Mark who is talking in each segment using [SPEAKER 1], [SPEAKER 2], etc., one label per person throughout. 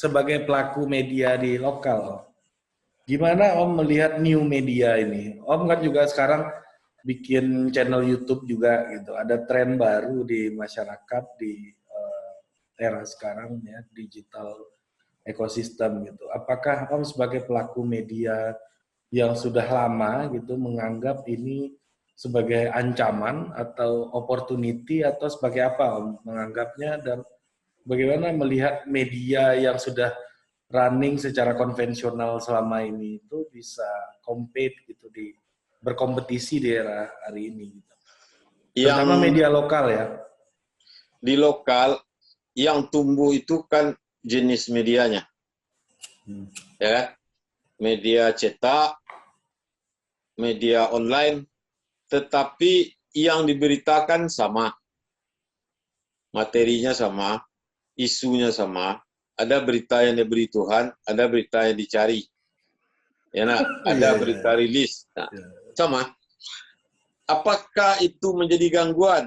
[SPEAKER 1] sebagai pelaku media di lokal, gimana Om melihat new media ini? Om kan juga sekarang bikin channel YouTube juga gitu. Ada tren baru di masyarakat di era sekarang ya, digital ekosistem gitu. Apakah Om sebagai pelaku media yang sudah lama gitu menganggap ini sebagai ancaman atau opportunity atau sebagai apa Om menganggapnya, dan bagaimana melihat media yang sudah running secara konvensional selama ini itu bisa compete gitu berkompetisi di era hari ini gitu.
[SPEAKER 2] Yang
[SPEAKER 1] Terutama media lokal ya.
[SPEAKER 2] di lokal yang tumbuh itu kan jenis medianya, ya, media cetak, media online, tetapi yang diberitakan sama, materinya sama, isunya sama. Ada berita yang diberi Tuhan, ada berita yang dicari. Ya, nah, ada berita rilis. Nah, sama. Apakah itu menjadi gangguan?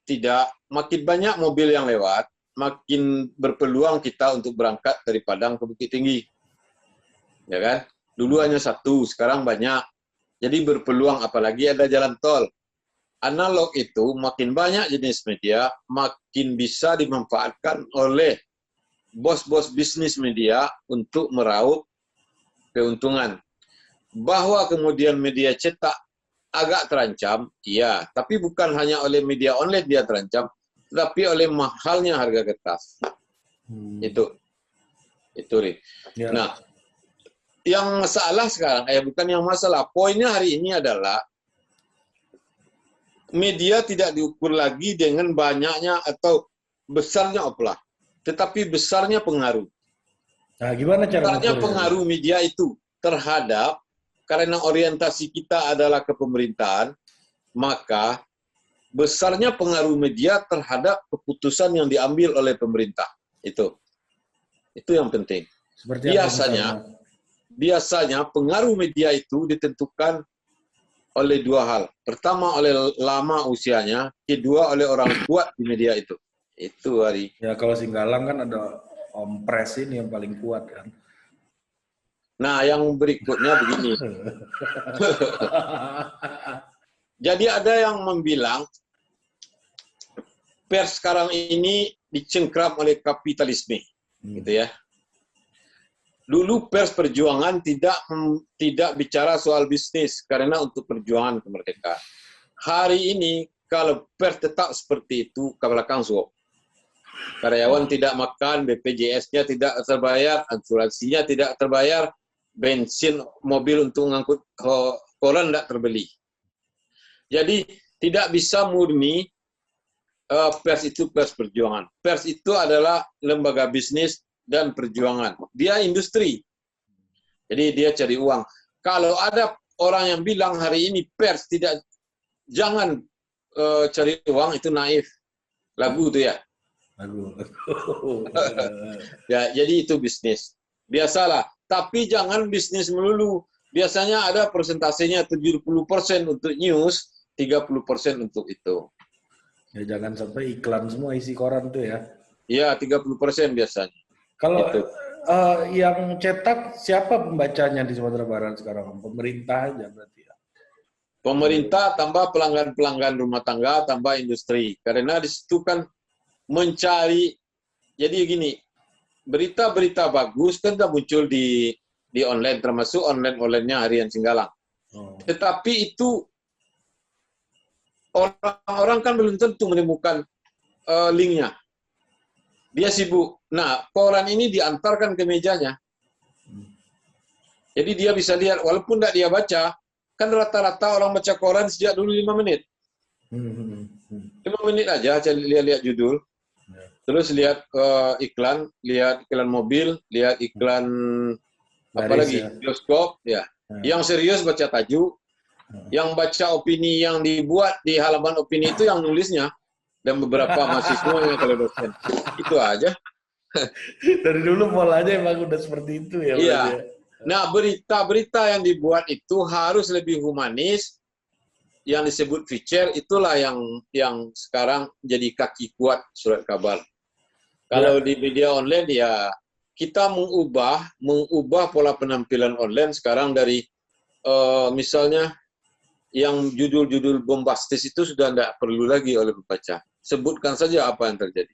[SPEAKER 2] Tidak. Makin banyak mobil yang lewat, makin berpeluang kita untuk berangkat dari Padang ke Bukit Tinggi. Ya kan? Dulu hanya satu, sekarang banyak. Jadi berpeluang, apalagi ada jalan tol. Analog itu makin banyak jenis media, makin bisa dimanfaatkan oleh bos-bos bisnis media untuk meraup keuntungan. Bahwa kemudian media cetak agak terancam, iya, tapi bukan hanya oleh media online dia terancam, tapi oleh mahalnya harga kertas. Itu Ri.
[SPEAKER 1] Ya.
[SPEAKER 2] Nah, yang masalah sekarang, bukan yang masalah, poinnya hari ini adalah media tidak diukur lagi dengan banyaknya atau besarnya oplah, tetapi besarnya pengaruh.
[SPEAKER 1] Nah, gimana cara
[SPEAKER 2] Besarnya
[SPEAKER 1] mengukurnya?
[SPEAKER 2] pengaruh media itu terhadap, karena orientasi kita adalah kepemerintahan, maka besarnya pengaruh media terhadap keputusan yang diambil oleh pemerintah. Itu yang penting.
[SPEAKER 1] Seperti
[SPEAKER 2] Biasanya pengaruh media itu ditentukan oleh dua hal. Pertama oleh lama usianya, kedua oleh orang kuat di media itu. Itu Hari.
[SPEAKER 1] Ya kalau Singgalang kan ada Om Pres ini yang paling kuat kan.
[SPEAKER 2] Nah, yang berikutnya begini. Jadi ada yang membilang pers sekarang ini dicengkram oleh kapitalisme, gitu ya. Dulu pers perjuangan tidak bicara soal bisnis karena untuk perjuangan kemerdekaan. Hari ini kalau pers tetap seperti itu, ke belakang suap. Karyawan tidak makan, BPJS-nya tidak terbayar, asuransinya tidak terbayar, bensin mobil untuk mengangkut koran tidak terbeli. Jadi tidak bisa murni pers itu pers perjuangan. Pers itu adalah lembaga bisnis dan perjuangan. Dia industri. Jadi dia cari uang. Kalau ada orang yang bilang hari ini pers jangan cari uang, itu naif. Lagu itu ya.
[SPEAKER 1] Lagu.
[SPEAKER 2] Ya, jadi itu bisnis. Biasalah. Tapi jangan bisnis melulu. Biasanya ada persentasenya 70% untuk news, 30% untuk itu.
[SPEAKER 1] Ya jangan sampai iklan semua isi koran tuh ya.
[SPEAKER 2] Iya, 30% biasanya.
[SPEAKER 1] Kalau
[SPEAKER 2] itu.
[SPEAKER 1] Yang cetak siapa pembacanya di Sumatera Barat sekarang? Pemerintah aja berarti ya.
[SPEAKER 2] Pemerintah tambah pelanggan-pelanggan rumah tangga, tambah industri. Karena di situ kan mencari, jadi gini, berita-berita bagus kan sudah muncul di online, termasuk online-nya Harian Singgalang. Tetapi itu orang-orang kan belum tentu menemukan linknya. Dia sibuk. Nah, koran ini diantarkan ke mejanya. Jadi dia bisa lihat, walaupun tidak dia baca, kan rata-rata orang baca koran sejak dulu 5 menit. 5 menit aja, lihat judul. Terus lihat iklan mobil, lihat iklan apalagi bioskop, ya. Yang serius baca tajuk, yang baca opini yang dibuat di halaman opini itu yang nulisnya, dan beberapa mahasiswanya kalau dosen. Itu aja.
[SPEAKER 1] Dari dulu polanya emang udah seperti itu ya.
[SPEAKER 2] Iya. Nah, berita-berita yang dibuat itu harus lebih humanis. Yang disebut feature itulah yang sekarang jadi kaki kuat surat kabar. Kalau di media online ya kita mengubah pola penampilan online sekarang dari misalnya yang judul-judul bombastis itu sudah tidak perlu lagi oleh pembaca. Sebutkan saja apa yang terjadi.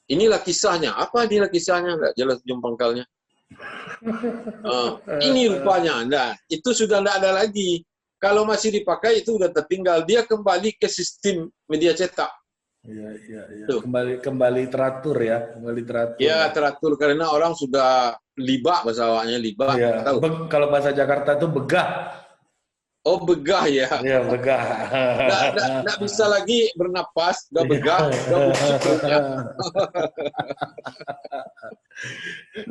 [SPEAKER 2] Inilah kisahnya. Apa inilah kisahnya? Tidak jelas ujung pangkalnya. Ini rupanya. Nah, itu sudah tidak ada lagi. Kalau masih dipakai itu sudah tertinggal. Dia kembali ke sistem media cetak.
[SPEAKER 1] Iya. Kembali teratur ya, kembali teratur.
[SPEAKER 2] Ya, teratur karena orang sudah libak, bahasa awaknya libak.
[SPEAKER 1] Iya. Kalau bahasa Jakarta itu begah.
[SPEAKER 2] Oh, begah ya.
[SPEAKER 1] Iya, begah.
[SPEAKER 2] Nggak bisa lagi bernapas, udah begah, udah busuk perutnya.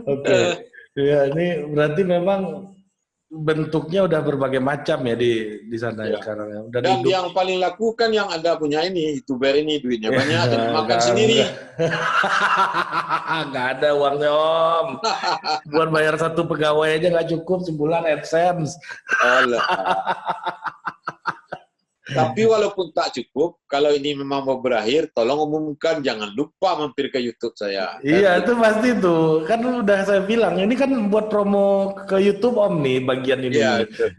[SPEAKER 1] Oke. Ya, ini berarti memang bentuknya udah berbagai macam ya di sana ya sekarang ya.
[SPEAKER 2] Dan yang paling laku kan yang Anda punya ini, YouTuber ini duitnya banyak, dan makan sendiri.
[SPEAKER 1] Nggak ada uangnya Om. Buat bayar satu pegawai aja nggak cukup sebulan AdSense.
[SPEAKER 2] Alah. Tapi walaupun tak cukup, kalau ini memang mau berakhir, tolong umumkan, jangan lupa mampir ke YouTube saya.
[SPEAKER 1] Iya, itu pasti tuh. Kan udah saya bilang, ini kan buat promo ke YouTube Om nih, bagian ini.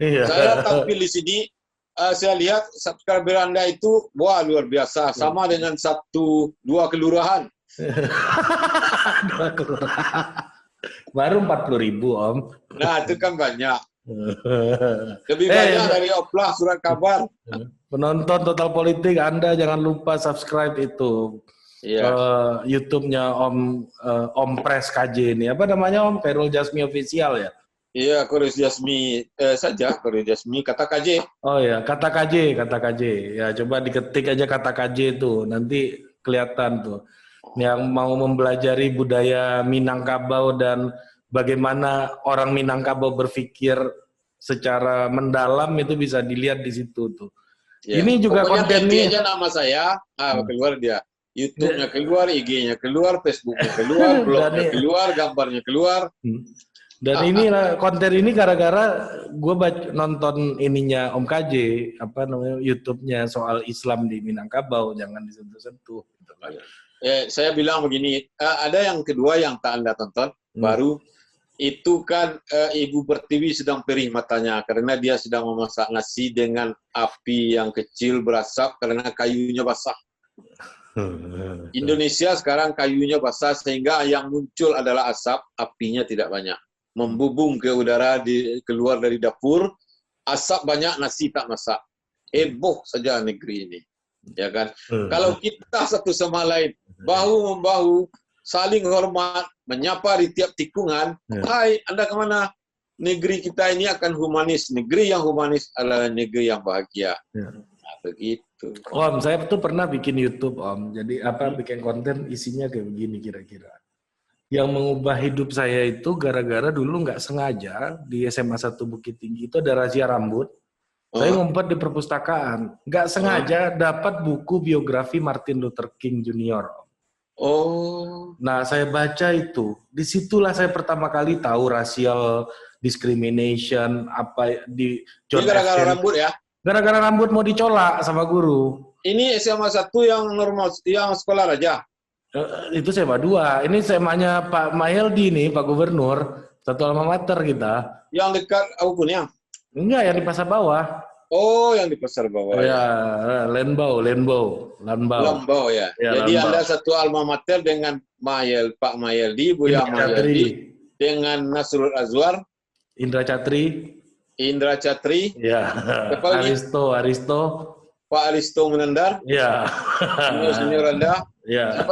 [SPEAKER 2] Iya. Saya tampil di sini, saya lihat subscriber Anda itu, wah luar biasa. Sama dengan 2 kelurahan.
[SPEAKER 1] 2 kelurahan. Baru 40.000 Om.
[SPEAKER 2] Nah, itu kan banyak. Lebih banyak dari Oplah Surat Kabar.
[SPEAKER 1] Penonton Total Politik, Anda jangan lupa subscribe itu. YouTube-nya Om Pres KJ ini. Apa namanya Om? Khairul Jasmi Official ya?
[SPEAKER 2] Iya, Khairul Jasmi saja, Khairul Jasmi, kata KJ.
[SPEAKER 1] Oh ya, kata KJ. Ya, coba diketik aja kata KJ itu, nanti kelihatan tuh. Yang mau mempelajari budaya Minangkabau dan bagaimana orang Minangkabau berpikir secara mendalam itu bisa dilihat di situ tuh. Ya. Ini juga kontennya
[SPEAKER 2] aja nama saya, keluar dia. YouTube-nya keluar, IG-nya keluar, Facebook-nya keluar, blog-nya keluar, gambarnya keluar.
[SPEAKER 1] Dan inilah konten ini gara-gara gue nonton ininya Om KJ, apa namanya YouTube-nya soal Islam di Minangkabau, jangan disentuh-sentuh. Gitu kan.
[SPEAKER 2] Saya bilang begini, ada yang kedua yang tak Anda tonton, baru itu kan Ibu Pertiwi sedang perih matanya karena dia sedang memasak nasi dengan api yang kecil berasap karena kayunya basah. Indonesia sekarang kayunya basah sehingga yang muncul adalah asap, apinya tidak banyak. Membubung ke udara keluar dari dapur, asap banyak, nasi tak masak. Heboh saja negeri ini. Ya kan? Kalau kita satu sama lain bahu-membahu, saling hormat, menyapa di tiap tikungan, hai, Anda kemana? Negeri kita ini akan humanis. Negeri yang humanis adalah negeri yang bahagia. Nah, begitu.
[SPEAKER 1] Om, saya tuh pernah bikin YouTube, Om. Jadi bikin konten isinya kayak begini kira-kira. Yang mengubah hidup saya itu gara-gara dulu nggak sengaja di SMA 1 Bukit Tinggi itu ada razia rambut. Saya ngumpet di perpustakaan. Nggak sengaja dapat buku biografi Martin Luther King Jr. Nah, saya baca itu. Disitulah saya pertama kali tahu racial discrimination apa di John F.
[SPEAKER 2] Gara-gara rambut ya?
[SPEAKER 1] Gara-gara rambut mau dicolak sama guru.
[SPEAKER 2] Ini SMA 1 yang normal, yang sekolah raja?
[SPEAKER 1] Itu SMA 2. Ini SMA-nya Pak Mahyeldi nih, Pak Gubernur. Satu alma mater kita.
[SPEAKER 2] Yang dekat Aukunya?
[SPEAKER 1] Enggak, yang di Pasar Bawah.
[SPEAKER 2] Oh, yang di Pasar Bawah.
[SPEAKER 1] Ya, Lambau ya.
[SPEAKER 2] Jadi Lambau. Anda satu alma mater dengan Pak Mahyeldi, Buya Mahyeldi, dengan Nasrul Azwar,
[SPEAKER 1] Indra Catri.
[SPEAKER 2] Ya.
[SPEAKER 1] Aristo.
[SPEAKER 2] Pak Aristo Menendar.
[SPEAKER 1] Ya.
[SPEAKER 2] Senior Anda.
[SPEAKER 1] Ya.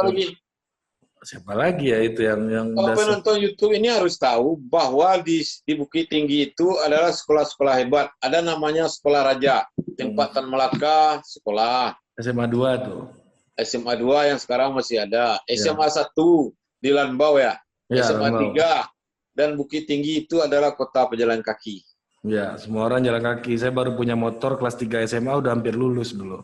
[SPEAKER 1] Siapa lagi ya itu yang
[SPEAKER 2] kalau penonton YouTube ini harus tahu bahwa di Bukit Tinggi itu adalah sekolah-sekolah hebat. Ada namanya Sekolah Raja, tempat Tan Melaka, sekolah.
[SPEAKER 1] SMA 2 tuh.
[SPEAKER 2] SMA 2 yang sekarang masih ada. SMA 1 di Lambau ya. SMA 3 dan Bukit Tinggi itu adalah kota pejalan kaki.
[SPEAKER 1] Ya, semua orang jalan kaki. Saya baru punya motor kelas 3 SMA udah hampir lulus dulu.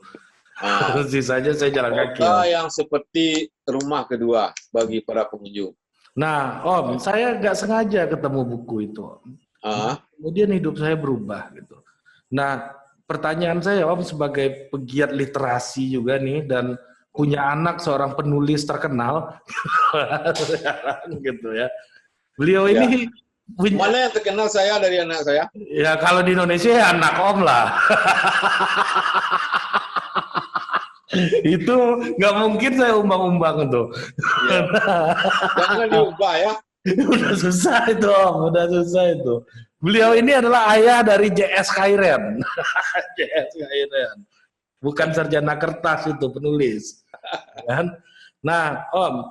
[SPEAKER 1] Sisanya saya jalan kaki.
[SPEAKER 2] Kota yang seperti rumah kedua bagi para pengunjung.
[SPEAKER 1] Nah, Om, saya nggak sengaja ketemu buku itu, Om. Kemudian hidup saya berubah gitu. Nah, pertanyaan saya, Om, sebagai pegiat literasi juga nih dan punya anak seorang penulis terkenal, gitu ya. Beliau
[SPEAKER 2] Ya.
[SPEAKER 1] ini punya,
[SPEAKER 2] Mana yang terkenal saya dari anak saya?
[SPEAKER 1] ya kalau di Indonesia ya anak Om lah. Itu nggak mungkin saya umbang-umbang tuh.
[SPEAKER 2] Ya. Jangan diubah ya.
[SPEAKER 1] Udah susah itu Om, udah susah itu. Beliau ini adalah ayah dari JS Khairen. JS Khairen. Bukan sarjana kertas itu penulis. Kan? Nah, Om,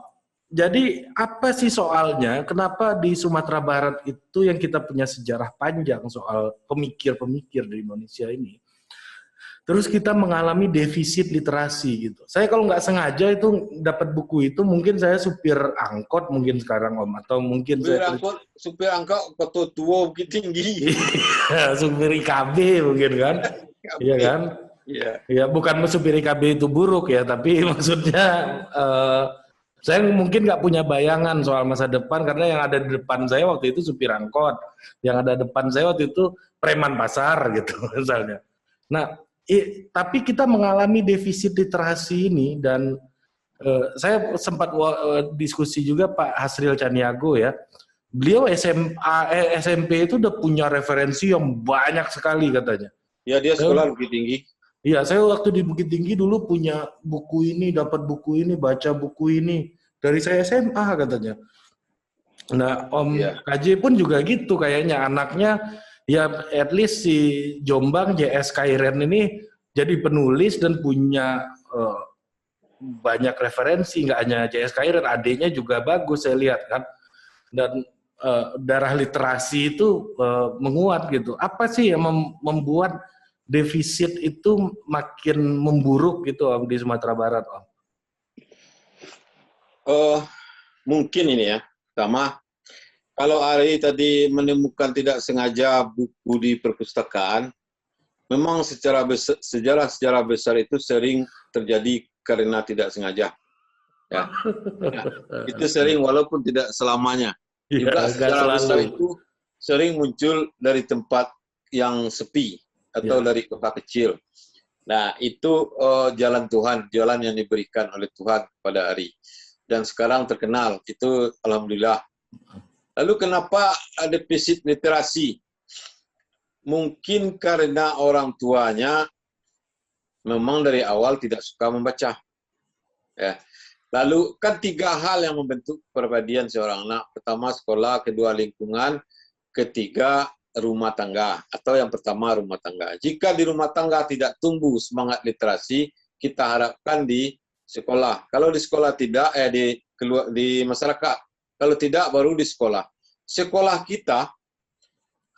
[SPEAKER 1] jadi apa sih soalnya? Kenapa di Sumatera Barat itu yang kita punya sejarah panjang soal pemikir-pemikir di Indonesia ini, terus kita mengalami defisit literasi gitu. Saya kalau nggak sengaja itu dapat buku itu, mungkin saya supir angkot mungkin sekarang Om, atau mungkin
[SPEAKER 2] Supir angkot kota tua Bukit Tinggi.
[SPEAKER 1] supir IKB mungkin kan, iya kan?
[SPEAKER 2] Iya.
[SPEAKER 1] Ya bukan supir IKB itu buruk ya, tapi maksudnya saya mungkin nggak punya bayangan soal masa depan karena yang ada di depan saya waktu itu supir angkot, yang ada depan saya waktu itu preman pasar gitu misalnya. Nah, tapi kita mengalami defisit literasi ini dan saya sempat diskusi juga Pak Hasril Caniago ya. Beliau SMP itu udah punya referensi yang banyak sekali katanya.
[SPEAKER 2] Ya dia sekolah Bukit Tinggi.
[SPEAKER 1] Iya, saya waktu di Bukit Tinggi dulu punya buku ini, dapat buku ini, baca buku ini dari saya SMA katanya. Nah, Om KJ pun juga gitu kayaknya anaknya ya at least si Jombang JS Khairen ini jadi penulis dan punya banyak referensi, nggak hanya JS Khairen, adanya juga bagus saya lihat kan. Dan darah literasi itu menguat gitu. Apa sih yang membuat defisit itu makin memburuk gitu Om di Sumatera Barat Om?
[SPEAKER 2] Mungkin ini ya, sama kalau Ari tadi menemukan tidak sengaja buku di perpustakaan, memang sejarah besar itu sering terjadi karena tidak sengaja. Ya. Itu sering walaupun tidak selamanya. Juga sejarah besar itu sering muncul dari tempat yang sepi atau dari kota kecil. Nah, itu jalan Tuhan, jalan yang diberikan oleh Tuhan pada Ari. Dan sekarang terkenal, itu alhamdulillah. Lalu kenapa ada defisit literasi? Mungkin karena orang tuanya memang dari awal tidak suka membaca. Ya. Lalu kan 3 hal yang membentuk kepribadian seorang anak. Pertama sekolah, kedua lingkungan, ketiga rumah tangga. Atau yang pertama rumah tangga. Jika di rumah tangga tidak tumbuh semangat literasi, kita harapkan di sekolah. Kalau di sekolah tidak, di masyarakat. Kalau tidak, baru di sekolah. Sekolah kita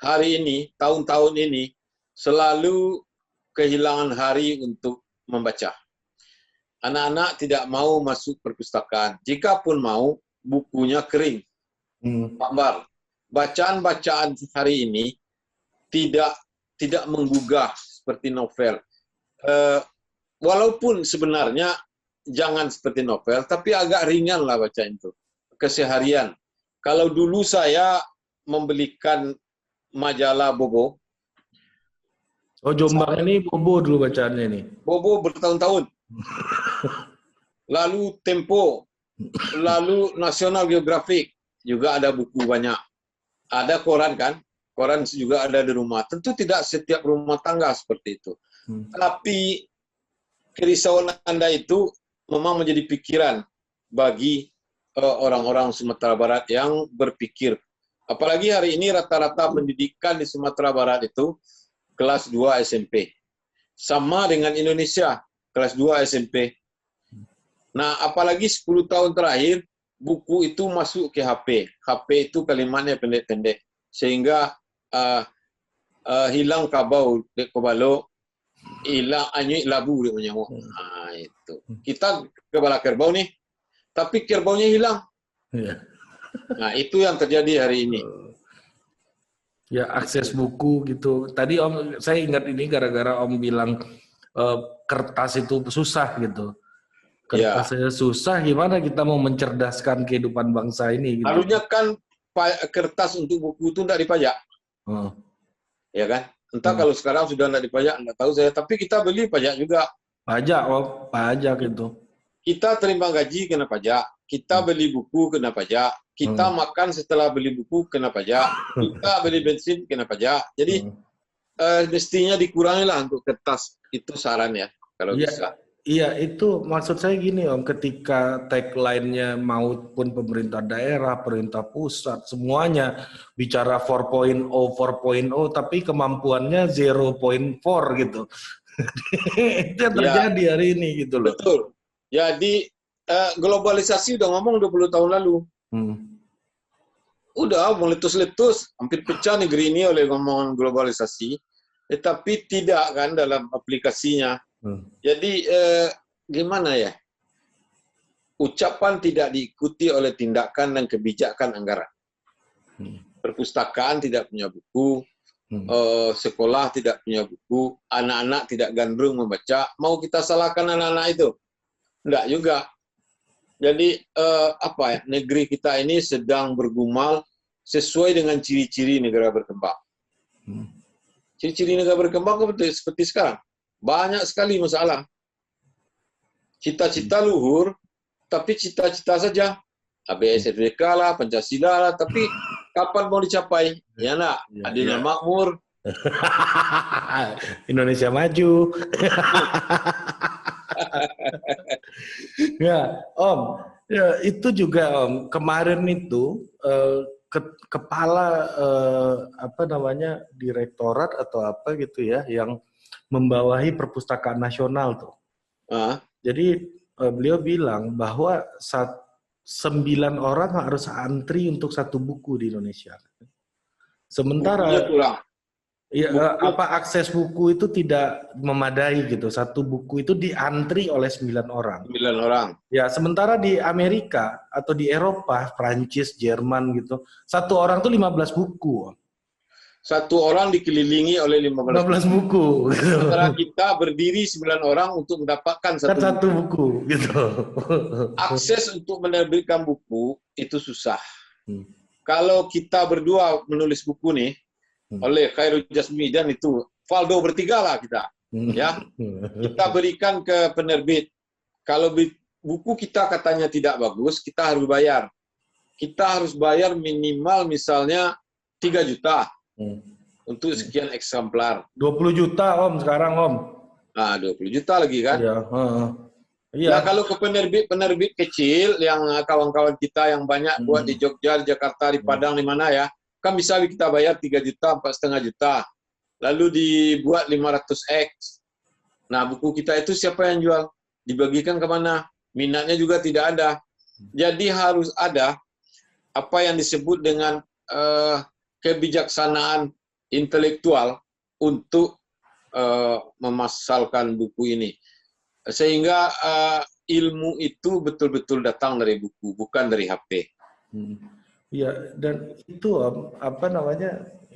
[SPEAKER 2] hari ini, tahun-tahun ini, selalu kehilangan hari untuk membaca. Anak-anak tidak mau masuk perpustakaan. Jika pun mau, bukunya kering. Pak Bar, bacaan-bacaan hari ini tidak menggugah seperti novel. Walaupun sebenarnya jangan seperti novel, tapi agak ringan lah baca itu. Keseharian. Kalau dulu saya membelikan majalah Bobo.
[SPEAKER 1] Oh, Jombang ini Bobo dulu bacaannya nih.
[SPEAKER 2] Bobo bertahun-tahun. Lalu Tempo, lalu National Geographic, juga ada buku banyak. Ada koran kan? Koran juga ada di rumah. Tentu tidak setiap rumah tangga seperti itu. Tapi kerisauan Anda itu memang menjadi pikiran bagi orang-orang Sumatera Barat yang berpikir. Apalagi hari ini rata-rata pendidikan di Sumatera Barat itu kelas 2 SMP. Sama dengan Indonesia, kelas 2 SMP. Nah, apalagi 10 tahun terakhir, buku itu masuk ke HP. HP itu kalimatnya pendek-pendek. Sehingga hilang kabau dek kobalo, hilang anyik labu dia menyamuk. Nah, itu. Kita kepala kerbau nih, tapi kerbaunya hilang. Nah, itu yang terjadi hari ini.
[SPEAKER 1] Ya, akses buku gitu. Tadi Om, saya ingat ini gara-gara Om bilang kertas itu susah gitu. Kertasnya susah, gimana kita mau mencerdaskan kehidupan bangsa ini? Gitu.
[SPEAKER 2] Harusnya kan kertas untuk buku itu tidak dipajak. Ya kan? Entah kalau sekarang sudah tidak dipajak, tidak tahu saya. Tapi kita beli pajak juga.
[SPEAKER 1] Pajak, pajak itu.
[SPEAKER 2] kita terima gaji kena pajak, kita beli buku kena pajak, kita makan setelah beli buku kena pajak, kita beli bensin kena pajak. Jadi mestinya dikurangilah untuk kertas. Itu saran ya, kalau bisa.
[SPEAKER 1] Iya, itu maksud saya gini Om, ketika tagline-nya maupun pemerintah daerah, pemerintah pusat, semuanya bicara 4.0, 4.0, tapi kemampuannya 0.4 gitu. Itu yang terjadi hari ini gitu loh.
[SPEAKER 2] Betul. Jadi globalisasi udah ngomong 20 tahun lalu. Udah meletus-letus, hampir pecah negeri ini oleh ngomongan globalisasi. Tetapi tidak kan dalam aplikasinya. Jadi gimana ya? Ucapan tidak diikuti oleh tindakan dan kebijakan anggaran. Perpustakaan tidak punya buku, sekolah tidak punya buku, anak-anak tidak gandrung membaca. Mau kita salahkan anak-anak itu? Enggak juga. Jadi apa ya? Negeri kita ini sedang bergumul sesuai dengan ciri-ciri negara berkembang. Ciri-ciri negara berkembang seperti sekarang. Banyak sekali masalah. Cita-cita luhur, tapi cita-cita saja. ABSDK lah, Pancasila lah, tapi kapan mau dicapai? Ya nak, adil dan makmur.
[SPEAKER 1] Indonesia maju. Ya, Om. Ya, itu juga Om. Kemarin itu kepala direktorat atau apa gitu ya, yang membawahi perpustakaan nasional tuh. Jadi beliau bilang bahwa 9 orang harus antri untuk satu buku di Indonesia. Sementara akses buku itu tidak memadai gitu. Satu buku itu diantri oleh 9 orang.
[SPEAKER 2] 9 orang.
[SPEAKER 1] Ya, sementara di Amerika atau di Eropa, Prancis, Jerman gitu, satu orang tuh 15 buku.
[SPEAKER 2] Satu orang dikelilingi oleh 15
[SPEAKER 1] buku.
[SPEAKER 2] Sementara kita berdiri 9 orang untuk mendapatkan satu
[SPEAKER 1] buku. Gitu.
[SPEAKER 2] Akses untuk menerbitkan buku itu susah. Kalau kita berdua menulis buku nih, oleh Khairul Jasmi dan itu, Valdo bertiga lah kita. Ya, kita berikan ke penerbit. Kalau buku kita katanya tidak bagus, kita harus bayar. Kita harus bayar minimal misalnya 3 juta. Untuk sekian eksemplar.
[SPEAKER 1] 20 juta Om sekarang Om.
[SPEAKER 2] Nah, 20 juta lagi kan?
[SPEAKER 1] Iya.
[SPEAKER 2] Nah, kalau ke penerbit kecil yang kawan-kawan kita yang banyak buat di Jogja, di Jakarta, di Padang, di mana ya, kan bisa kita bayar 3 juta, 4,5 juta. Lalu dibuat 500X. Nah, buku kita itu siapa yang jual? Dibagikan kemana? Minatnya juga tidak ada. Jadi harus ada apa yang disebut dengan kebijaksanaan intelektual untuk memasalkan buku ini. Sehingga ilmu itu betul-betul datang dari buku, bukan dari HP.
[SPEAKER 1] Iya, dan itu Om,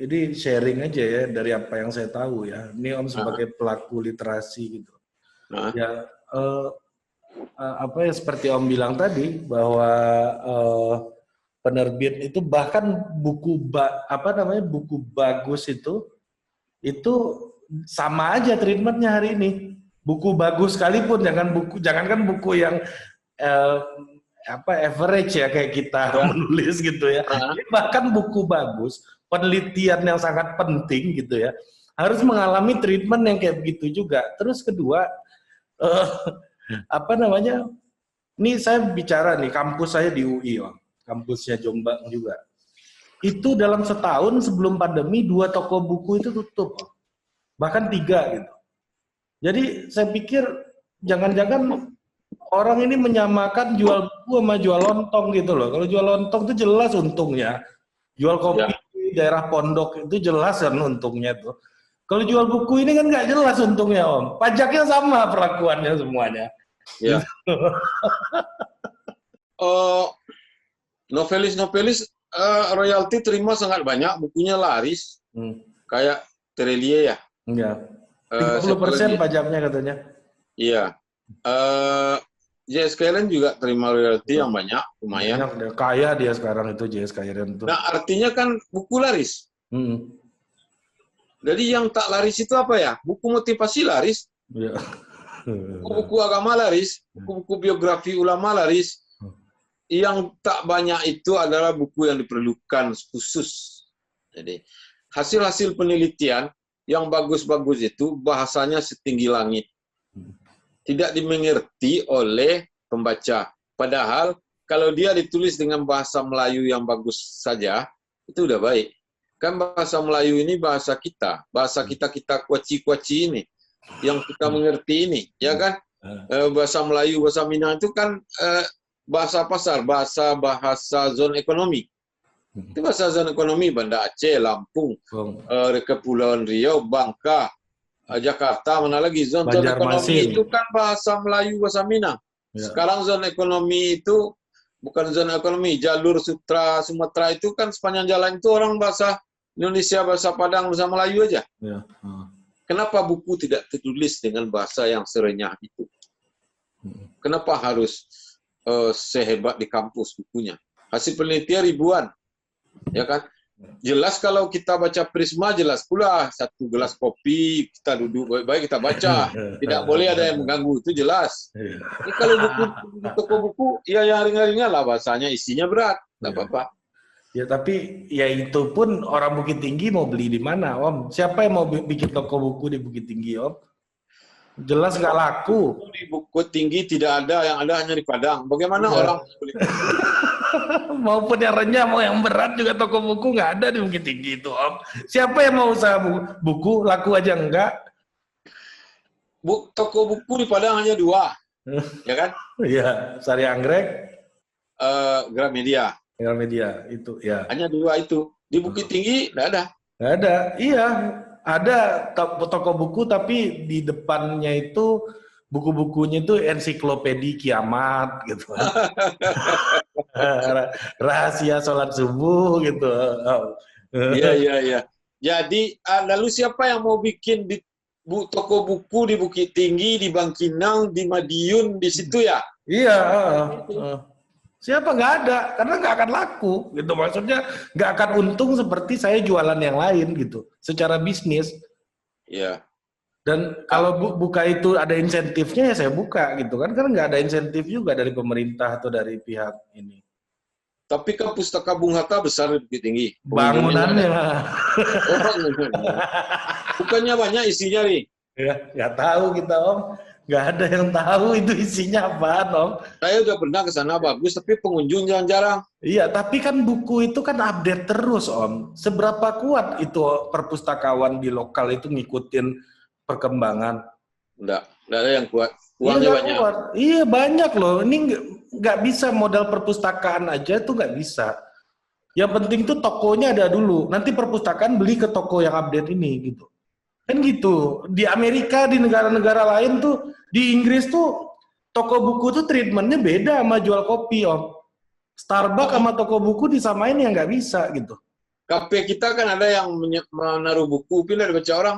[SPEAKER 1] ini sharing aja ya dari apa yang saya tahu ya. Ini Om sebagai pelaku literasi gitu. Ya, seperti Om bilang tadi bahwa penerbit itu bahkan buku bagus itu sama aja treatmentnya hari ini. Buku bagus sekalipun, jangankan buku yang average ya kayak kita menulis gitu ya. Bahkan buku bagus, penelitian yang sangat penting gitu ya, harus mengalami treatment yang kayak begitu juga. Terus kedua, ini saya bicara nih, kampus saya di UI, kampusnya Jombang juga. Itu dalam setahun sebelum pandemi 2 toko buku itu tutup, bahkan 3 gitu. Jadi saya pikir jangan-jangan orang ini menyamakan jual buku sama jual lontong gitu loh. Kalau jual lontong itu jelas untungnya, jual kopi di daerah pondok itu jelas kan untungnya tuh. Kalau jual buku ini kan nggak jelas untungnya Om. Pajaknya sama perlakuannya semuanya.
[SPEAKER 2] Ya. Novelis royalti terima sangat banyak, bukunya laris. Kayak Terelie ya.
[SPEAKER 1] Iya. 30% pajaknya katanya.
[SPEAKER 2] Iya. J.S. Kyren juga terima royalti yang banyak, lumayan.
[SPEAKER 1] Kaya dia sekarang itu J.S. Kyren itu.
[SPEAKER 2] Nah, artinya kan buku laris. Jadi yang tak laris itu apa ya? Buku motivasi laris.
[SPEAKER 1] Iya.
[SPEAKER 2] Buku-buku agama laris, buku-buku biografi ulama laris. Yang tak banyak itu adalah buku yang diperlukan khusus. Jadi hasil-hasil penelitian yang bagus-bagus itu bahasanya setinggi langit. Tidak dimengerti oleh pembaca. Padahal kalau dia ditulis dengan bahasa Melayu yang bagus saja, itu udah baik. Kan bahasa Melayu ini bahasa kita kuaci-kuaci ini, yang kita mengerti ini, ya kan? Bahasa Melayu, bahasa Minang itu kan bahasa pasar, bahasa zona ekonomi. Itu bahasa zona ekonomi, Banda Aceh, Lampung, Kepulauan Riau, Bangka, Jakarta, mana lagi zona ekonomi itu kan bahasa Melayu, bahasa Minang. Sekarang zona ekonomi itu bukan zona ekonomi, jalur Sumatera itu kan sepanjang jalan itu orang bahasa Indonesia, bahasa Padang, bahasa Melayu aja. Kenapa buku tidak tertulis dengan bahasa yang serenyah itu? Kenapa harus sehebat di kampus bukunya? Hasil penelitian ribuan, ya kan? Jelas kalau kita baca Prisma, jelas pula satu gelas kopi, kita duduk baik-baik, kita baca. Tidak boleh ada yang mengganggu, itu jelas. Ini kalau buku di toko buku, ya yang ringan-ringan lah bahasanya, isinya berat, nggak apa-apa.
[SPEAKER 1] Ya tapi ya itu pun orang Bukit Tinggi mau beli di mana, Om? Siapa yang mau bikin toko buku di Bukit Tinggi, Om? Jelas nggak laku.
[SPEAKER 2] Di Bukit Tinggi tidak ada, yang ada hanya di Padang. Bagaimana orang beli?
[SPEAKER 1] Maupun yang renyah, mau yang berat juga toko buku nggak ada di Bukit Tinggi itu, Om. Siapa yang mau usaha buku, laku aja enggak?
[SPEAKER 2] Toko buku di Padang hanya 2, ya kan?
[SPEAKER 1] Iya, Sari Anggrek,
[SPEAKER 2] Gramedia.
[SPEAKER 1] Gramedia itu, ya.
[SPEAKER 2] Hanya 2 itu. Di Bukit Tinggi nggak ada.
[SPEAKER 1] Nggak ada, iya. Ada toko buku tapi di depannya itu buku-bukunya itu ensiklopedi kiamat gitu. Rahasia sholat subuh gitu.
[SPEAKER 2] Iya. Jadi lalu siapa yang mau bikin di toko buku di Bukit Tinggi, di Bangkinang, di Madiun, di situ ya?
[SPEAKER 1] Iya. Siapa? Nggak ada, karena nggak akan laku gitu. Maksudnya nggak akan untung seperti saya jualan yang lain gitu. Secara bisnis.
[SPEAKER 2] Iya.
[SPEAKER 1] Dan kalau buka itu ada insentifnya ya saya buka gitu kan. Karena nggak ada insentif juga dari pemerintah atau dari pihak ini.
[SPEAKER 2] Tapi kan Pustaka Bung Hatta besar di Bukit Tinggi.
[SPEAKER 1] Bangunannya.
[SPEAKER 2] Oh, bangunannya. Bukannya banyak isinya nih.
[SPEAKER 1] Ya, nggak tahu kita, Om. Nggak ada yang tahu itu isinya apaan, Om.
[SPEAKER 2] Saya udah pernah ke sana bagus, tapi pengunjung jarang-jarang.
[SPEAKER 1] Iya, tapi kan buku itu kan update terus, Om. Seberapa kuat itu perpustakawan di lokal itu ngikutin perkembangan?
[SPEAKER 2] Nggak ada yang kuat. Uangnya banyak.
[SPEAKER 1] Kuat. Iya, banyak loh. Ini nggak bisa modal perpustakaan aja tuh nggak bisa. Yang penting tuh tokonya ada dulu. Nanti perpustakaan beli ke toko yang update ini gitu. Kan gitu. Di Amerika, di negara-negara lain tuh, di Inggris tuh toko buku tuh treatmentnya beda sama jual kopi, Om. Starbucks sama toko buku disamain ya nggak bisa gitu.
[SPEAKER 2] Kafe kita kan ada yang menaruh buku, pindah dibaca orang.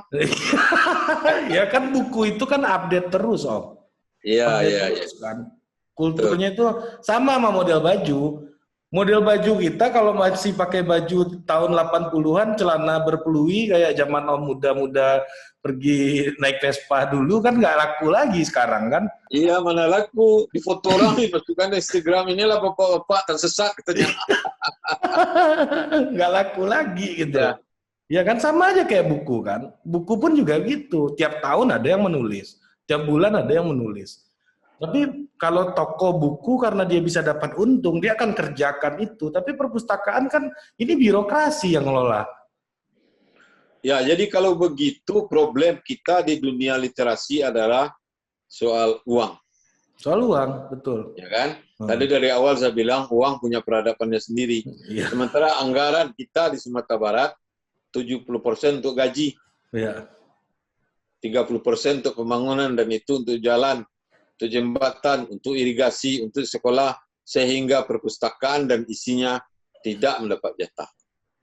[SPEAKER 1] Ya kan buku itu kan update terus, Om.
[SPEAKER 2] Iya.
[SPEAKER 1] Kan. Kulturnya itu sama model baju. Model baju kita kalau masih pakai baju tahun 80-an, celana berpelui kayak zaman Om muda-muda pergi naik Vespa dulu kan nggak laku lagi sekarang kan?
[SPEAKER 2] Iya, mana laku. Di foto orang dimasukkan di Instagram, inilah bapak-bapak tersesat katanya.
[SPEAKER 1] Nggak laku lagi gitu. Ya kan sama aja kayak buku kan. Buku pun juga gitu. Tiap tahun ada yang menulis. Tiap bulan ada yang menulis. Tapi kalau toko buku karena dia bisa dapat untung, dia akan kerjakan itu. Tapi perpustakaan kan ini birokrasi yang ngelola.
[SPEAKER 2] Ya, jadi kalau begitu problem kita di dunia literasi adalah soal uang.
[SPEAKER 1] Soal uang, betul.
[SPEAKER 2] Ya kan? Tadi dari awal saya bilang uang punya peradabannya sendiri.
[SPEAKER 1] Iya.
[SPEAKER 2] Sementara anggaran kita di Sumatera Barat 70% untuk gaji.
[SPEAKER 1] Iya.
[SPEAKER 2] 30% untuk pembangunan dan itu untuk jalan, untuk jembatan, untuk irigasi, untuk sekolah, sehingga perpustakaan dan isinya tidak mendapat jatah.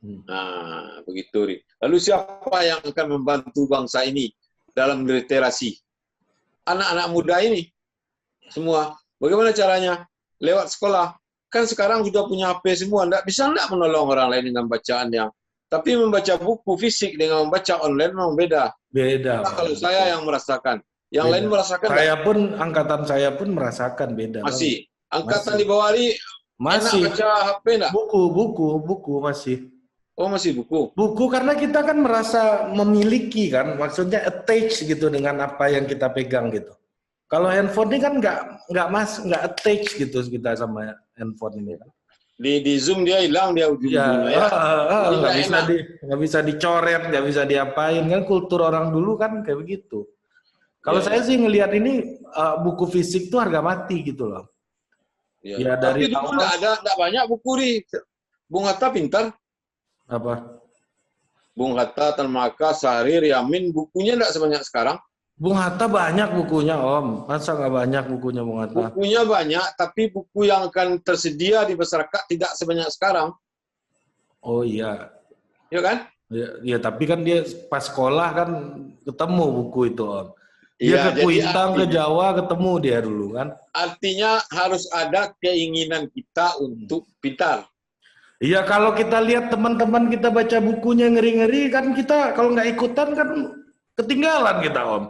[SPEAKER 2] Nah, begitu. Lalu siapa yang akan membantu bangsa ini dalam literasi? Anak-anak muda ini. Semua. Bagaimana caranya? Lewat sekolah. Kan sekarang sudah punya HP semua. Bisa enggak menolong orang lain dengan bacaan yang. Tapi membaca buku fisik dengan membaca online memang beda.
[SPEAKER 1] Beda.
[SPEAKER 2] Nah, kalau saya yang merasakan. Yang
[SPEAKER 1] Beda.
[SPEAKER 2] lain merasakan
[SPEAKER 1] Angkatan saya pun merasakan beda.
[SPEAKER 2] masih.
[SPEAKER 1] Bang.
[SPEAKER 2] Angkatan
[SPEAKER 1] Masih.
[SPEAKER 2] di bawah ini enak
[SPEAKER 1] Masih.
[SPEAKER 2] baca HP enggak?
[SPEAKER 1] Buku masih.
[SPEAKER 2] Oh, masih buku.
[SPEAKER 1] Buku karena kita kan merasa memiliki kan, maksudnya attach gitu dengan apa yang kita pegang gitu. Kalau handphone ini kan nggak attach gitu kita sama handphone ini kan.
[SPEAKER 2] Di Zoom dia hilang dia ujung-ujungnya ya. Jadi
[SPEAKER 1] nggak bisa dicoret, nggak bisa diapain kan, kultur orang dulu kan kayak begitu. Kalau saya sih ngelihat ini buku fisik tuh harga mati gitu loh.
[SPEAKER 2] Ya, dari tapi dulu nggak banyak buku di Bung Hatta pintar.
[SPEAKER 1] Apa?
[SPEAKER 2] Bung Hatta, Tan Malaka, Syahrir, Yamin, bukunya nggak sebanyak sekarang.
[SPEAKER 1] Bung Hatta banyak bukunya, Om. Masa nggak banyak bukunya Bung Hatta?
[SPEAKER 2] Bukunya banyak, tapi buku yang akan tersedia di masyarakat tidak sebanyak sekarang.
[SPEAKER 1] Oh iya.
[SPEAKER 2] Ya kan?
[SPEAKER 1] Ya, tapi kan dia pas sekolah kan ketemu buku itu, Om. Dia ke Kuitang, ke Jawa, ketemu dia dulu kan.
[SPEAKER 2] Artinya harus ada keinginan kita untuk pintar.
[SPEAKER 1] Iya, kalau kita lihat teman-teman kita baca bukunya ngeri-ngeri kan, kita kalau nggak ikutan kan ketinggalan kita, Om.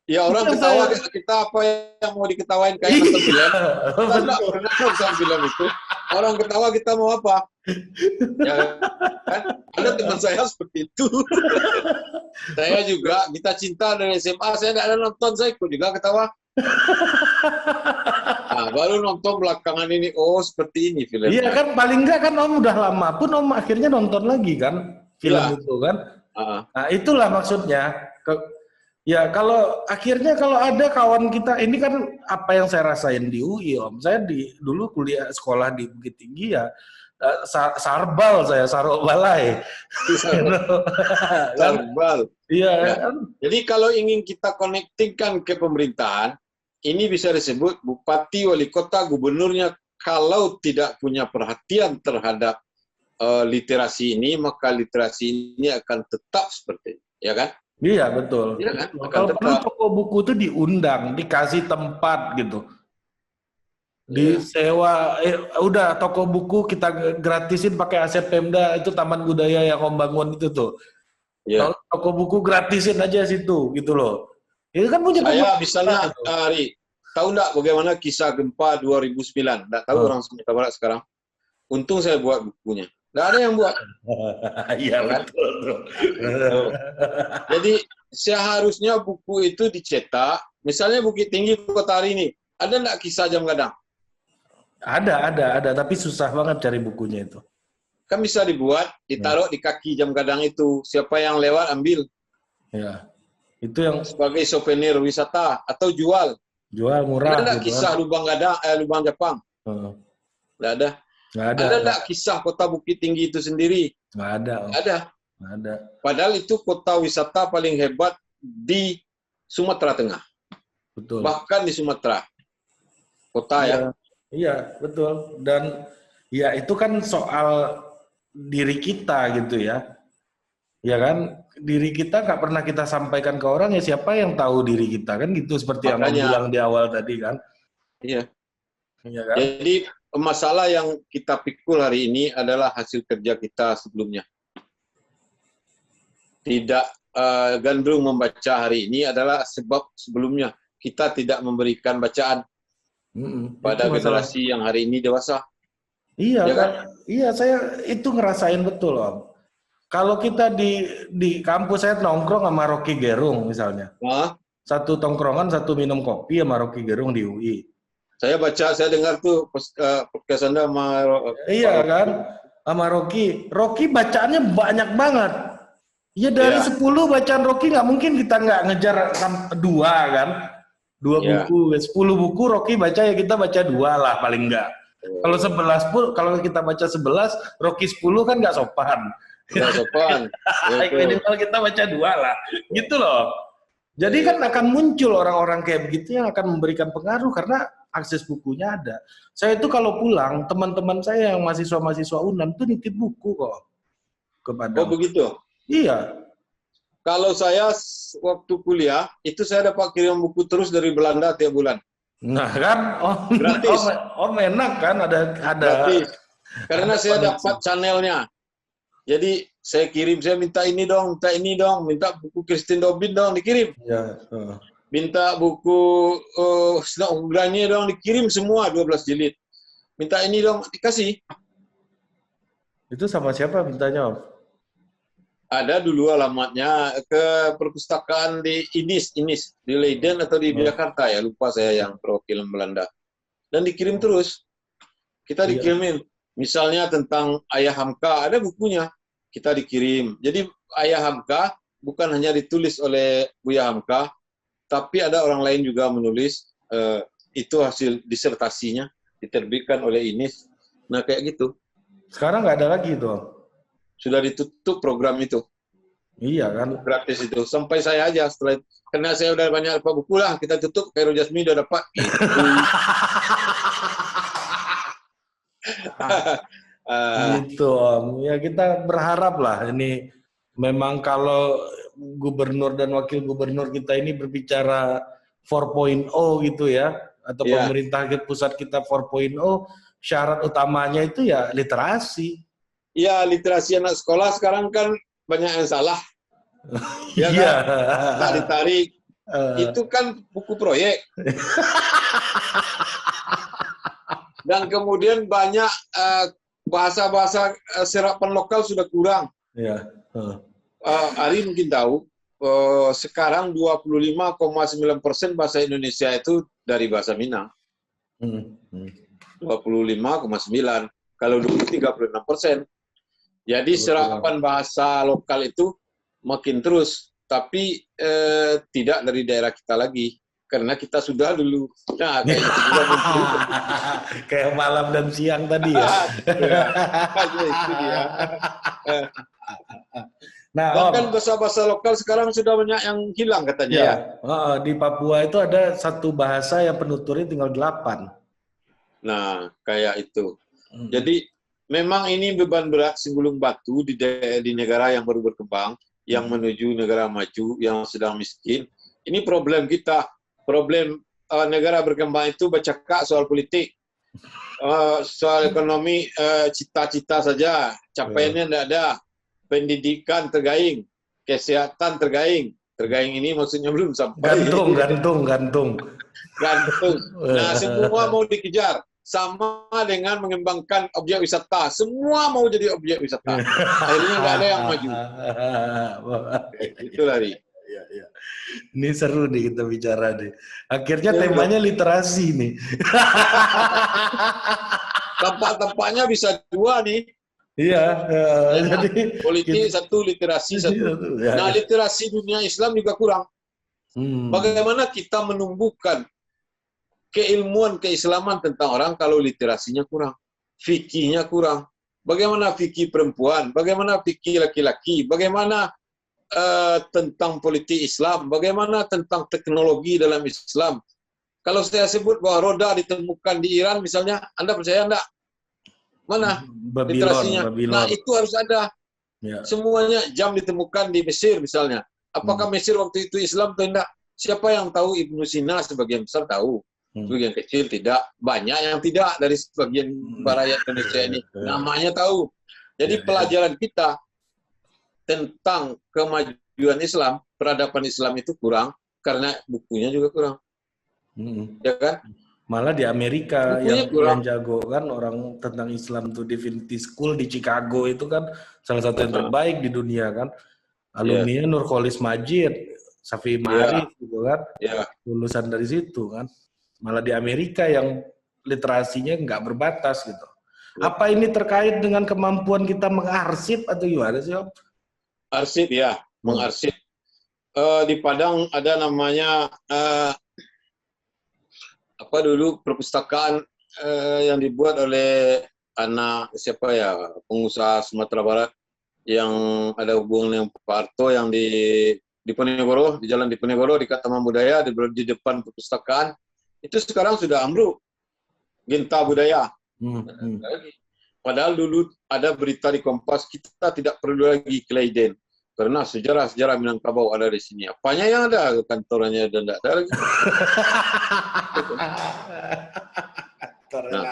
[SPEAKER 2] Ya, orang ketawa kita apa yang mau diketawain kayak nonton film. Kita nggak pernah nonton film itu. Orang ketawa kita mau apa? Ya kan? Ada teman saya seperti itu. Saya juga, kita cinta dari SMA, saya nggak ada nonton, saya ikut juga ketawa. Nah, baru nonton belakangan ini, oh seperti ini film.
[SPEAKER 1] Iya kan, paling nggak kan Om udah lama pun Om akhirnya nonton lagi kan film itu kan. Nah itulah maksudnya. Ya kalau akhirnya kalau ada kawan kita, ini kan apa yang saya rasain di UI Om. Saya dulu kuliah sekolah di Bukit Tinggi ya, Sarbal saya, Sarobalai.
[SPEAKER 2] Sarbal.
[SPEAKER 1] Iya.
[SPEAKER 2] Ya. Jadi kalau ingin kita connectingkan ke pemerintahan, ini bisa disebut bupati, wali kota, gubernurnya kalau tidak punya perhatian terhadap literasi ini, maka literasi ini akan tetap seperti ini, ya kan?
[SPEAKER 1] Iya betul.
[SPEAKER 2] Ya, kan?
[SPEAKER 1] Kalau perlu toko buku itu diundang, dikasih tempat gitu, disewa. Udah toko buku kita gratisin pakai aset Pemda, itu Taman Budaya yang Om bangun itu tuh. Ya. Toko buku gratisin aja situ gitu loh. Itu kan punya.
[SPEAKER 2] Saya misalnya Ari, tahu nggak bagaimana kisah gempa 2009? Nggak tahu orang Sumatera Barat sekarang. Untung saya buat bukunya. Nggak ada yang buat.
[SPEAKER 1] Iya betul.
[SPEAKER 2] Jadi seharusnya buku itu dicetak. Misalnya Bukit Tinggi Kota hari ini, ada nggak kisah jam gadang?
[SPEAKER 1] Ada. Tapi susah banget cari bukunya itu.
[SPEAKER 2] Kan bisa dibuat, ditaruh di kaki jam gadang itu. Siapa yang lewat ambil.
[SPEAKER 1] Ya. Itu yang
[SPEAKER 2] sebagai souvenir wisata atau jual.
[SPEAKER 1] Jual murah.
[SPEAKER 2] Ada nggak kisah lubang gadang, lubang Jepang? Nggak ada. Ada nggak kisah kota Bukit Tinggi itu sendiri?
[SPEAKER 1] Nggak ada.
[SPEAKER 2] Nggak ada. Padahal itu kota wisata paling hebat di Sumatera Tengah.
[SPEAKER 1] Betul.
[SPEAKER 2] Bahkan di Sumatera. Kota ya.
[SPEAKER 1] Iya, betul. Dan ya itu kan soal diri kita gitu ya. Ya kan, diri kita nggak pernah kita sampaikan ke orang, ya siapa yang tahu diri kita kan gitu, seperti yang Om bilang di awal tadi kan.
[SPEAKER 2] Iya.
[SPEAKER 1] Iya kan?
[SPEAKER 2] Jadi masalah yang kita pikul hari ini adalah hasil kerja kita sebelumnya. Tidak gandrung membaca hari ini adalah sebab sebelumnya kita tidak memberikan bacaan pada generasi yang hari ini dewasa.
[SPEAKER 1] Iya ya kan? Iya, saya itu ngerasain betul Om. Kalau kita di kampus saya nongkrong sama Rocky Gerung misalnya. Satu tongkrongan, satu minum kopi sama Rocky Gerung di UI.
[SPEAKER 2] Saya dengar tuh podcast Anda sama
[SPEAKER 1] iya kan, sama Rocky. Rocky bacaannya banyak banget. Ya dari 10 bacaan Rocky nggak mungkin kita nggak ngejar 2 kan. 2 buku, 10 buku Rocky baca, ya kita baca 2 lah paling nggak. Kalau 11 pun, kalau kita baca 11, Rocky 10 kan nggak sopan.
[SPEAKER 2] Nggak sopan.
[SPEAKER 1] Minimal kita baca 2 lah, gitu loh. Jadi kan akan muncul orang-orang kayak begitu yang akan memberikan pengaruh karena akses bukunya ada. Saya itu kalau pulang, teman-teman saya yang mahasiswa-mahasiswa UNAM tuh nitip buku kok kepada.
[SPEAKER 2] Oh begitu?
[SPEAKER 1] Iya.
[SPEAKER 2] Kalau saya waktu kuliah, itu saya dapat kirim buku terus dari Belanda tiap bulan.
[SPEAKER 1] Nah kan,
[SPEAKER 2] gratis.
[SPEAKER 1] Enak kan, ada.
[SPEAKER 2] Gratis. Karena saya dapat channelnya. Jadi saya kirim, saya minta ini dong, minta buku Christine Dobin dong, dikirim.
[SPEAKER 1] Iya.
[SPEAKER 2] minta buku Unggulannya dong, dikirim semua 12 jilid. Minta ini dong, dikasih.
[SPEAKER 1] Itu sama siapa mintanya, Om?
[SPEAKER 2] Ada dulu alamatnya ke perpustakaan di Inis, di Leiden atau di Jakarta ya, lupa saya yang perwakilan Belanda. Dan dikirim terus. Kita dikirimin. Misalnya tentang Ayah Hamka, ada bukunya. Kita dikirim. Jadi Ayah Hamka bukan hanya ditulis oleh Buya Hamka, tapi ada orang lain juga menulis. Itu hasil disertasinya, diterbitkan oleh Inis. Nah, kayak gitu.
[SPEAKER 1] Sekarang nggak ada lagi itu, Om?
[SPEAKER 2] Sudah ditutup program itu.
[SPEAKER 1] Iya kan?
[SPEAKER 2] Gratis itu. Sampai saya aja setelah karena saya udah banyak dapat buku lah, kita tutup, Khairul Jasmi udah dapat.
[SPEAKER 1] Gitu, Om. Ya kita berharap lah ini memang kalau gubernur dan wakil gubernur kita ini berbicara 4.0 gitu ya, atau pemerintah pusat kita 4.0, syarat utamanya itu ya literasi.
[SPEAKER 2] Iya, literasi anak sekolah sekarang kan banyak yang salah. Ya kan? Tak ditarik. Itu kan buku proyek. Dan kemudian banyak bahasa-bahasa serapan lokal sudah kurang.
[SPEAKER 1] Ya.
[SPEAKER 2] Ari mungkin tahu, sekarang 25,9% bahasa Indonesia itu dari bahasa Minang. 25,9%. Kalau dulu 36%. Jadi serapan bahasa lokal itu makin terus, tapi tidak dari daerah kita lagi. Karena kita sudah dulu, nah kayak itu juga muncul.
[SPEAKER 1] Kayak malam dan siang tadi ya.
[SPEAKER 2] Itu dia.
[SPEAKER 1] Nah,
[SPEAKER 2] bahkan bahasa-bahasa lokal sekarang sudah banyak yang hilang katanya ya.
[SPEAKER 1] Di Papua itu ada satu bahasa yang penuturnya tinggal 8.
[SPEAKER 2] Nah, kayak itu. Jadi memang ini beban berat si gulung batu di negara yang baru berkembang, yang menuju negara maju, yang sedang miskin. Ini problem kita. Problem negara berkembang itu bercakap soal politik, soal ekonomi, cita-cita saja, capaiannya tidak ada. Pendidikan tergaing, kesehatan tergaing. Tergaing ini maksudnya belum sampai.
[SPEAKER 1] Gantung.
[SPEAKER 2] Nah, semua mau dikejar. Sama dengan mengembangkan objek wisata. Semua mau jadi objek wisata. Akhirnya nggak ada yang maju. Itu lari.
[SPEAKER 1] Ya. Ini seru nih kita bicara nih. Akhirnya temanya literasi nih.
[SPEAKER 2] Tempat-tempatnya bisa 2 nih.
[SPEAKER 1] Iya. Jadi
[SPEAKER 2] politik satu, literasi satu. Nah, literasi dunia Islam juga kurang. Bagaimana kita menumbuhkan keilmuan keislaman tentang orang kalau literasinya kurang, fikihnya kurang. Bagaimana fikih perempuan, bagaimana fikih laki-laki, bagaimana tentang politik Islam, bagaimana tentang teknologi dalam Islam. Kalau saya sebut bahwa roda ditemukan di Iran misalnya, Anda percaya enggak? Mana literasinya? Nah, itu harus ada. Ya. Semuanya. Jam ditemukan di Mesir misalnya. Apakah Mesir waktu itu Islam atau enggak? Siapa yang tahu? Ibnu Sina sebagian besar tahu. Sebagian kecil tidak. Banyak yang tidak dari sebagian rakyat Indonesia ini. Namanya tahu. Jadi pelajaran kita tentang kemajuan Islam, peradaban Islam itu kurang karena bukunya juga kurang. Ya kan?
[SPEAKER 1] Malah di Amerika yang jago kan orang tentang Islam tuh Divinity School di Chicago itu kan salah satu yang terbaik di dunia kan. Alumninya Nurcholis Majid, Safi Ma'arif gitu kan. Lulusan dari situ kan. Malah di Amerika yang literasinya nggak berbatas gitu. Apa ini terkait dengan kemampuan kita mengarsip atau gimana sih, Om?
[SPEAKER 2] Arsip ya, mengarsip. Di Padang ada namanya apa dulu perpustakaan yang dibuat oleh anak siapa ya, pengusaha Sumatera Barat yang ada hubungan dengan Pak Harto yang di Ponegoro, di Jalan Diponegoro dekat Taman Budaya di depan perpustakaan. Itu sekarang sudah ambruk. Genta Budaya. Padahal dulu ada berita di Kompas, kita tidak perlu lagi ke Leiden. Karena sejarah-sejarah Minangkabau ada di sini. Apanya yang ada kantornya dan tidak ada lagi. Nah,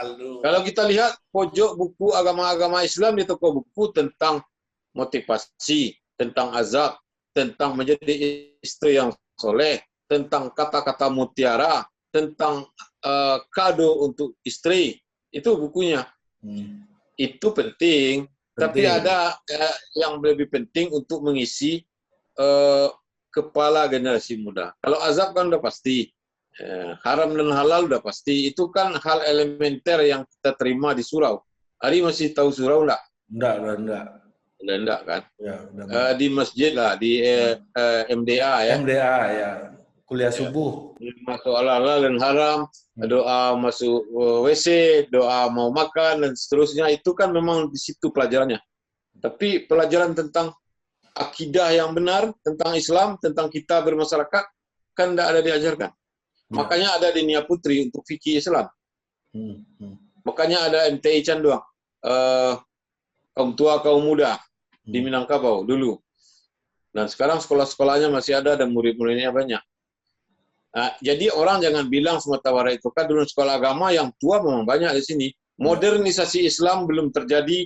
[SPEAKER 2] kalau kita lihat pojok buku agama-agama Islam di toko buku tentang motivasi, tentang azab, tentang menjadi istri yang soleh, tentang kata-kata mutiara, tentang kado untuk istri. Itu bukunya. Itu penting. Tapi ada yang lebih penting untuk mengisi kepala generasi muda. Kalau azab kan udah pasti. Haram dan halal udah pasti. Itu kan hal elementer yang kita terima di surau. Ari masih tahu surau enggak?
[SPEAKER 1] Enggak.
[SPEAKER 2] Udah enggak kan?
[SPEAKER 1] Ya,
[SPEAKER 2] di masjid lah, di MDA ya.
[SPEAKER 1] MDA ya. Kuliah subuh.
[SPEAKER 2] Masuk halal dan haram, doa masuk WC, doa mau makan dan seterusnya. Itu kan memang di situ pelajarannya. Tapi pelajaran tentang akidah yang benar, tentang Islam, tentang kita bermasyarakat, kan tidak ada diajarkan. Makanya ada di Nia Putri untuk fikih Islam. Makanya ada MTI Canduang, kaum tua, kaum muda di Minangkabau dulu. Dan sekarang sekolah-sekolahnya masih ada dan murid-muridnya banyak. Nah, jadi orang jangan bilang Sumatera Barat itu kan dulu sekolah agama yang tua memang banyak di sini. Modernisasi Islam belum terjadi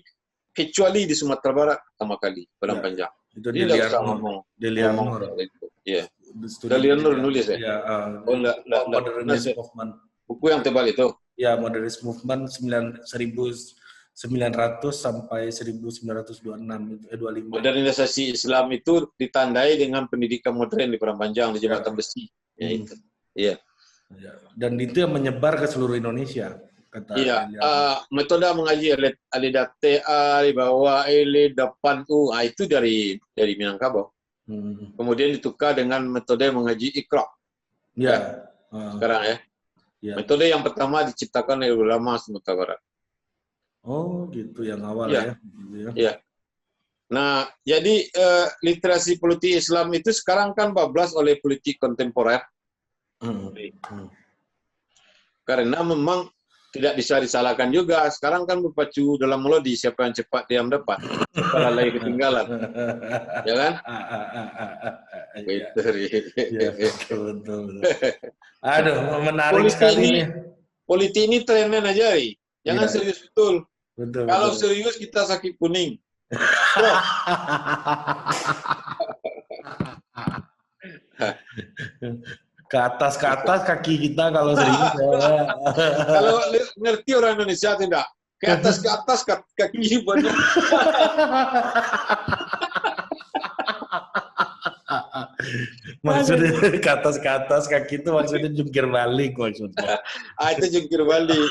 [SPEAKER 2] kecuali di Sumatera Barat pertama kali, Padang Panjang.
[SPEAKER 1] Itu
[SPEAKER 2] dia tidak usah ngomong. Iya. Delianur nulis ya.
[SPEAKER 1] Ya,
[SPEAKER 2] Modernist Movement. Buku yang tebal itu.
[SPEAKER 1] Ya, Modernist Movement 1900 sampai 1926 itu 25.
[SPEAKER 2] Modernisasi Islam itu ditandai dengan pendidikan modern di Padang Panjang di Jembatan Besi. Ya itu. Iya.
[SPEAKER 1] Ya. Dan itu yang menyebar ke seluruh Indonesia. Kata
[SPEAKER 2] metode mengaji alidate alibawa ele depan itu dari Minangkabau. Kemudian ditukar dengan metode mengaji Iqra.
[SPEAKER 1] Ya.
[SPEAKER 2] Sekarang ya. Metode yang pertama diciptakan oleh ulama Sumatera Barat.
[SPEAKER 1] Oh, gitu yang awal ya.
[SPEAKER 2] Iya. Nah, jadi literasi politik Islam itu sekarang kan bablas oleh politik kontemporer. Karena memang tidak bisa disalahkan juga. Sekarang kan berpacu dalam melodi, siapa yang cepat dia mendapat. Siapa lalai ketinggalan. Ya kan?
[SPEAKER 1] Ya, betul. Aduh, menarik sekali.
[SPEAKER 2] Politik ini trennya aja, jangan serius betul. Kalau
[SPEAKER 1] Betul.
[SPEAKER 2] serius kita sakit kuning.
[SPEAKER 1] Ke atas kaki kita kalau serius.
[SPEAKER 2] Kalau ngerti orang Indonesia tidak? Ke atas kaki banyak.
[SPEAKER 1] Maksudnya ke atas kaki itu maksudnya jungkir balik maksudnya.
[SPEAKER 2] Itu jungkir balik.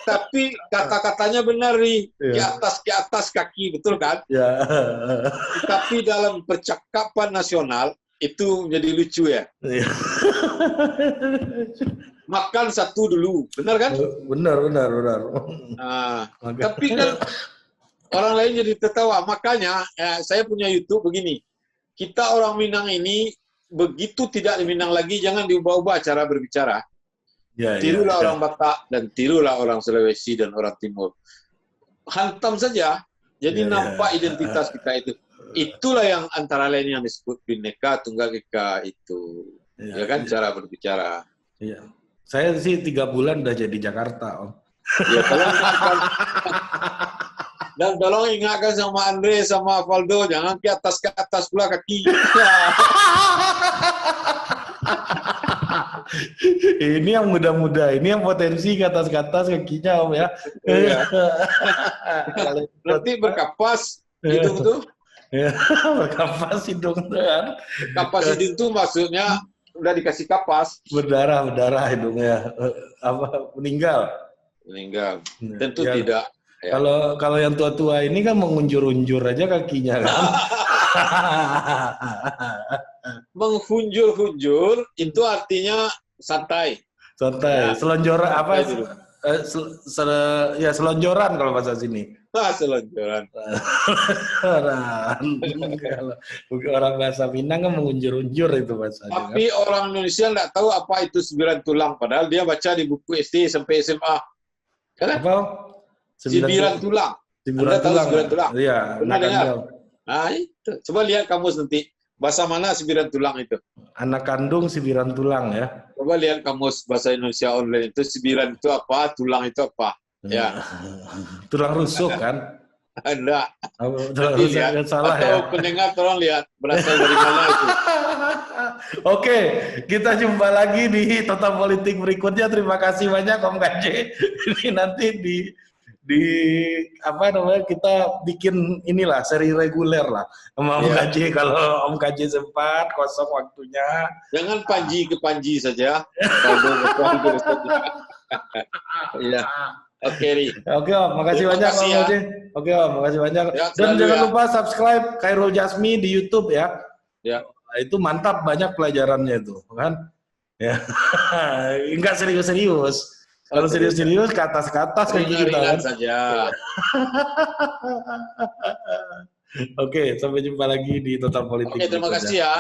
[SPEAKER 2] Tapi kata-katanya benar nih, ke atas kaki, betul kan?
[SPEAKER 1] Ya.
[SPEAKER 2] Tapi dalam percakapan nasional itu jadi lucu ya. Makan satu dulu, benar kan?
[SPEAKER 1] Benar.
[SPEAKER 2] Nah, tapi kan orang lain jadi tertawa. Makanya saya punya YouTube begini. Kita orang Minang ini begitu tidak di Minang lagi, jangan diubah-ubah cara berbicara. Tirulah orang Batak dan tirulah orang Sulawesi dan orang Timur. Hantam saja, jadi nampak identitas kita itu. Itulah yang antara lain yang disebut Bhinneka Tunggal Ika itu. Ya kan cara berbicara.
[SPEAKER 1] Iya. Saya sih 3 bulan udah jadi Jakarta, Om.
[SPEAKER 2] Ya, dan tolong ingatkan sama Andre sama Valdo, jangan ke atas pula kaki.
[SPEAKER 1] Ini yang muda-muda, ini yang potensi ke atas kakinya, Om ya.
[SPEAKER 2] Nanti berkapas hidung tuh.
[SPEAKER 1] Berkapas hidung tuh kan.
[SPEAKER 2] Kapas hidung tuh maksudnya udah dikasih kapas.
[SPEAKER 1] Berdarah hidungnya. Meninggal.
[SPEAKER 2] Tentu tidak.
[SPEAKER 1] Ya. Kalau yang tua-tua ini kan mengunjur-unjur aja kakinya kan.
[SPEAKER 2] Menghunjur-hunjur itu artinya santai.
[SPEAKER 1] Selonjoran apa? Selonjoran kalau bahasa sini.
[SPEAKER 2] Selonjoran.
[SPEAKER 1] Kalau orang bahasa Minang kan mengunjur-unjur itu bahasanya.
[SPEAKER 2] Tapi kan? Orang Indonesia nggak tahu apa itu sembilan tulang. Padahal dia baca di buku SD sampai SMA. Kan?
[SPEAKER 1] Apa?
[SPEAKER 2] Sembilan tulang.
[SPEAKER 1] Sembilan tulang. Iya.
[SPEAKER 2] Pernah dengar? Nah, itu. Coba lihat kamus nanti. Bahasa mana sembilan tulang itu?
[SPEAKER 1] Anak kandung sembilan tulang ya.
[SPEAKER 2] Coba lihat kamus bahasa Indonesia online itu sembilan itu apa, tulang itu apa? Ya.
[SPEAKER 1] Tulang rusuk kan?
[SPEAKER 2] Ada. Nanti
[SPEAKER 1] Terus
[SPEAKER 2] lihat.
[SPEAKER 1] salah
[SPEAKER 2] Atau
[SPEAKER 1] ya.
[SPEAKER 2] pendengar tolong lihat berasal dari mana itu.
[SPEAKER 1] Oke, kita jumpa lagi di Total Politik berikutnya. Terima kasih banyak Om KJ. Ini nanti di apa namanya, kita bikin inilah seri reguler lah sama Om
[SPEAKER 2] Iya.
[SPEAKER 1] KJ kalau Om KJ sempat kosong waktunya.
[SPEAKER 2] Jangan Panji ke Panji saja. Paldo ke Paldo saja. Iya. Oke, Ri.
[SPEAKER 1] Oke Om, makasih
[SPEAKER 2] Terima
[SPEAKER 1] banyak
[SPEAKER 2] kasih
[SPEAKER 1] Om
[SPEAKER 2] ya.
[SPEAKER 1] KJ. Oke Om, makasih banyak.
[SPEAKER 2] Ya,
[SPEAKER 1] Dan
[SPEAKER 2] selalu
[SPEAKER 1] jangan
[SPEAKER 2] ya.
[SPEAKER 1] lupa subscribe Khairul Jasmi di YouTube ya.
[SPEAKER 2] Ya.
[SPEAKER 1] Itu mantap, banyak pelajarannya itu, kan? Ya. Enggak serius-serius. Kalau serius-serius ke atas-ke-atas kayak kita
[SPEAKER 2] Ringan-ringan
[SPEAKER 1] kan.
[SPEAKER 2] saja.
[SPEAKER 1] Oke, sampai jumpa lagi di Total Politik
[SPEAKER 2] Oke, terima
[SPEAKER 1] berikutnya.
[SPEAKER 2] kasih ya.